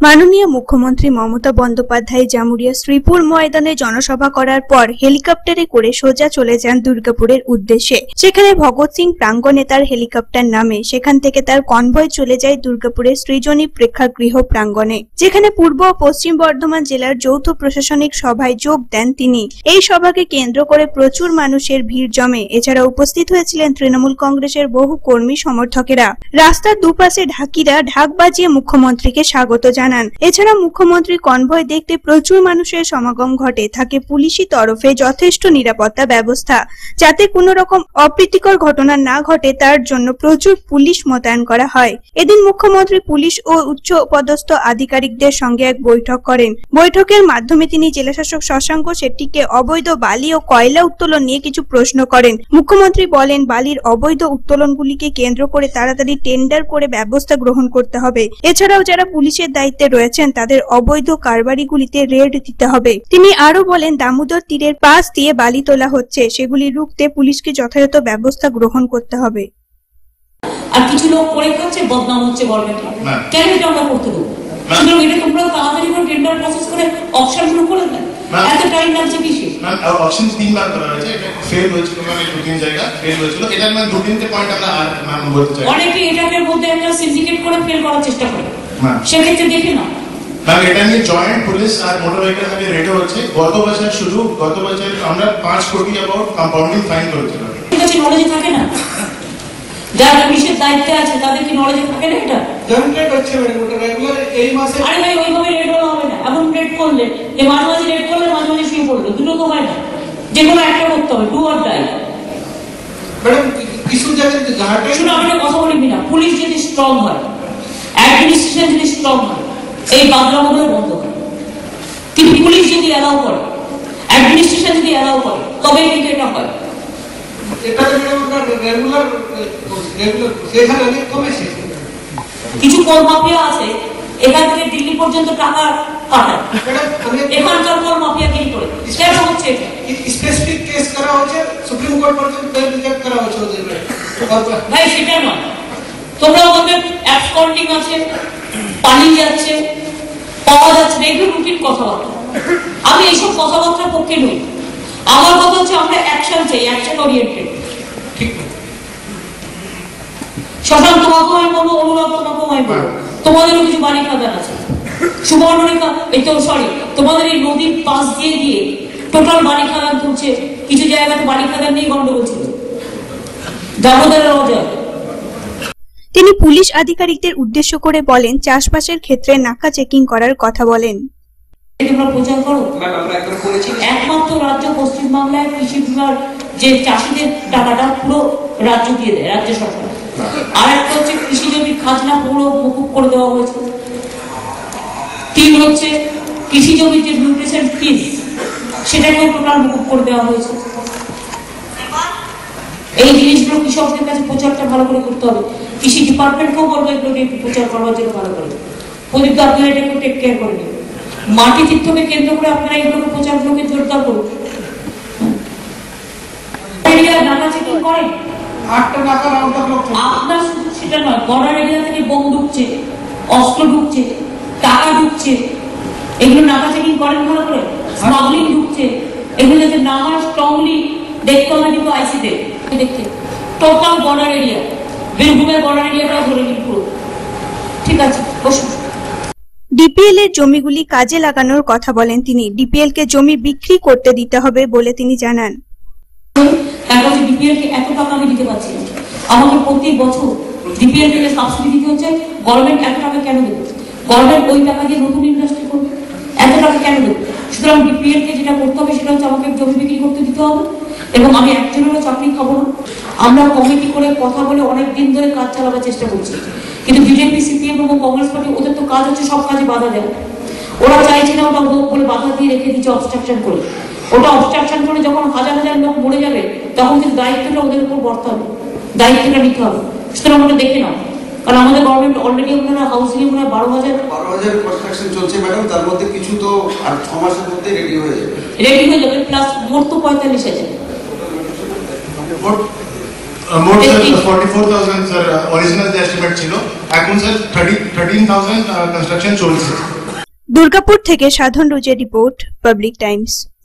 মাননীয় মুখ্যমন্ত্রী মমতা বন্দ্যোপাধ্যায় জামুরিয়া শ্রীপুর ময়দানে জনসভা করার পর হেলিকপ্টারে করে সোজা চলে যান দুর্গাপুরের উদ্দেশ্যে। সেখানে ভগৎ সিং প্রাঙ্গণে তার হেলিকপ্টার নামে, সেখান থেকে তার কনভয় চলে যায় দুর্গাপুরের সৃজনী প্রেক্ষাগৃহ প্রাঙ্গণে, যেখানে পূর্ব ও পশ্চিম বর্ধমান জেলার যৌথ প্রশাসনিক সভায় যোগ দেন তিনি। এই সভাকে কেন্দ্র করে প্রচুর মানুষের ভিড় জমে। এছাড়া উপস্থিত হয়েছিলেন তৃণমূল কংগ্রেসের বহু কর্মী সমর্থকেরা। রাস্তার দুপাশে ঢাকিরা ঢাক বাজিয়ে মুখ্যমন্ত্রীকে স্বাগত জানান। এছাড়া মুখ্যমন্ত্রী কনভয় দেখতে প্রচুর মানুষের সমাগম ঘটে। থাকে পুলিশি তরফে যথেষ্ট নিরাপত্তা ব্যবস্থা, যাতে কোনো রকম অপ্রীতিকর ঘটনা না ঘটে তার জন্য প্রচুর পুলিশ মোতায়েন করা হয়। এদিন মুখ্যমন্ত্রী পুলিশ ও উচ্চ পদস্থ আধিকারিকদের সঙ্গে এক বৈঠক করেন। বৈঠকের মাধ্যমে তিনি জেলাশাসক শশাঙ্ক শেট্টিকে অবৈধ বালি ও কয়লা উত্তোলন নিয়ে কিছু প্রশ্ন করেন। মুখ্যমন্ত্রী বলেন, বালির অবৈধ উত্তোলনগুলিকে কেন্দ্র করে তাড়াতাড়ি টেন্ডার করে ব্যবস্থা গ্রহণ করতে হবে। এছাড়াও যারা পুলিশের দায়িত্বে রয়েছেন তাদের অবৈধ কারবারিগুলিতে রেড দিতে হবে। তিনি আরো বলেন, দামোদর তীরের পাশ দিয়ে বালি তোলা হচ্ছে, সেগুলি রুখতে পুলিশকে যথাযথ ব্যবস্থা গ্রহণ করতে হবে। আর কিছু লোক করে খাচ্ছে, বদনাম হচ্ছে গভর্নমেন্টের। কেন এটা আমরা করতে দেবো? সুতরাং এটা তোমরা তাড়াতাড়ি করে টেন্ডার প্রসেস করে অকশন শুরু করে দেন। এত টাইম লাগছে কিসে? অকশন 3 বার করা হয়েছে, এটা ফেল হয়েছিল, মানে 2-3 জায়গা ফেল হয়েছিল। এটা মানে 2-3টে পয়েন্ট আমরা বলতে চাই। অনেকে এটাকে মধ্যে একটা সিন্ডিকেট করে ফেল করার চেষ্টা করে, সেক্ষেত্রে দেখে না। এটা নিয়ে জয়েন্ট পুলিশ আর মোটর ভেহিকল মানে রেডি হচ্ছে। গত বছর আমরা 5 কোটি অ্যাবাউট কম্পাউন্ডিং ফাইন করেছিলাম। ঠিক আছে, নলেজ থাকে না। যারা পুলিশের দায়িত্বে আছে তাদের কি নলেজ থাকে না? এটা জয়েন্ট হচ্ছে মানে ওটা রেগুলার এই মাসে। আরে ভাই, ওইভাবে রেড হবে না। এখন রেড করলে যে মাঝে মাঝে রেড করলে মাঝে মাঝে শুয়ে পড়লো, দুটো তো হয় না। যে কোনো একটা করতে হবে, ডু অর ডাই। ম্যাডাম কিছু জায়গায় ঘাটে শুনে আমি কথা বলি না। পুলিশ যদি স্ট্রং হয়, অ্যাডমিনিস্ট্রেশন যদি স্ট্রং হয়, এই বাদলাগুলো বন্ধ হয়। কিন্তু পুলিশ যদি অ্যালাউ করে, অ্যাডমিনিস্ট্রেশন যদি অ্যালাউ করে, তবে কিন্তু এটা হয়। কিছু কল মাফিয়া আছে, এখান থেকে দিল্লি পর্যন্ত টাকা পাঠায়। এখানকার কল মাফিয়া কি করে কেন হচ্ছে? স্পেসিফিক কেস করা হচ্ছে, সুপ্রিম কোর্ট পর্যন্ত রিজেক্ট করা হচ্ছে ওদের। ভাই সেটা নয়, তোমরা আমাদের অ্যাবসকন্ডিং আছে, পালিয়ে যাচ্ছে, পাওয়া যাচ্ছে না, এগুলো রুটিন কথাবার্তা। আমি এইসব কথাবার্তার পক্ষে নই। আমার কথা হচ্ছে আমরা অ্যাকশন চাই, অ্যাকশন ওরিয়েন্টেড। শশাঙ্ক তোমাকেও আমি বলবো, অনুরাগ তোমাকেও আমি বলবো, তোমাদেরও কিছু বাড়ি খাদান আছে। সুবর্ণরেখা, এই তো সরি, তোমাদের এই নদীর পাশ দিয়ে গিয়ে টোটাল বাড়ি খাদান তুলছে। কিছু জায়গাতে বাড়ি খাদান নিয়ে গন্ডগোল ছিল, দামোদরের অজয়। তিনি পুলিশ আধিকারিকদের উদ্দেশ্য করে বলেন, চাষবাসের ক্ষেত্রে নাকা চেকিং করার কথা বলেন। তোমরা প্রচার করো। একমাত্র রাজ্য পশ্চিমবাংলায় কৃষি বিভাগ যে চাষিদের টাকাটা পুরো রাজ্য দিয়ে দেয়, রাজ্য সরকার। আর একটা হচ্ছে কৃষি জমির খাজনা পুরো মকুব করে দেওয়া হয়েছে। 3 হচ্ছে কৃষি জমির যে নিউট্রিশন ফিস, সেটাকেও টোটাল মকুব করে দেওয়া হয়েছে। এই জিনিসগুলো কৃষকদের কাছে প্রচারটা ভালো করে করতে হবে। কৃষি ডিপার্টমেন্টকেও বলবো এগুলোকে প্রচার করার জন্য ভালো করে। প্রদীপ দা, আপনারা এটাকে টেক কেয়ার করে নেবেন। মাটি তীর্থকে কেন্দ্র করে আপনারা এগুলোকে প্রচারগুলোকে জোরদার করুন। আপনার শুধু সেটা নয়, বর্ডার এরিয়া থেকে বোম ঢুকছে, অস্ত্র ঢুকছে, টাকা ঢুকছে, এগুলো নাকা চেকিং করেন ভালো করে। স্মাগলিং ঢুকছে, এগুলো যে না হয় স্ট্রংলি দেখতে হবে। কিন্তু আইসিতে দেখতে টোটাল বর্ডার এরিয়া, বীরভূমের বর্ডার এরিয়াটাও ধরে নিন পুরো। ঠিক আছে, বসুন। ডিপিএল এর জমিগুলি কাজে লাগানোর কথা বলেন তিনি। ডিপিএল কে জমি বিক্রি করতে দিতে হবে বলে তিনি জানান। ডিপিএল কে এত টাকা আমি দিতে পারছি না, আমাকে প্রতি বছর ডিপিএল থেকে সাবসিডি দিতে হচ্ছে। গভর্নমেন্ট এত টাকা কেন দেবে? গভর্নমেন্ট ওই টাকা দিয়ে নতুন ইন্ডাস্ট্রি করবে, এত টাকা কেন দেবে? সুতরাং ডিপিএল কে যেটা করতে হবে সেটা হচ্ছে আমাকে জমি বিক্রি করতে দিতে হবে। এবং আমি একজনেরও চাকরি খাবো না। আমরা কমিটি করে কথা বলে অনেক দিন ধরে কাজ চালাবার চেষ্টা করছি, কিন্তু বিজেপি, সিপিএম এবং কংগ্রেস পার্টি, ওদের তো কাজ হচ্ছে সব কাজে বাধা দেয়। ওরা চাইছে না, ওটা বলে বাধা দিয়ে রেখে দিচ্ছে অবস্ট্রাকশন করে। ওটা অবস্ট্রাকশন করে যখন হাজার হাজার লোক মরে যাবে, তখন কিন্তু দায়িত্বটা ওদের উপর বর্তাবে, দায়িত্বটা নিতে হবে। সুতরাং ওটা দেখে নাও, কারণ আমাদের গভর্নমেন্ট অলরেডি আপনারা হাউসিং এ 12,000 কনস্ট্রাকশন চলছে ম্যাডাম। তার মধ্যে কিছু তো আর 6 মাসের মধ্যে রেডি হয়ে যাবে। প্লাস মোট তো 45,000। মোট স্যার 44,000 স্যার অরিজিনাল যে এস্টিমেট ছিল, এখন স্যার 13,000 কনস্ট্রাকশন চলছে। দুর্গাপুর থেকে সাধন রুজের রিপোর্ট, পাবলিক টাইমস।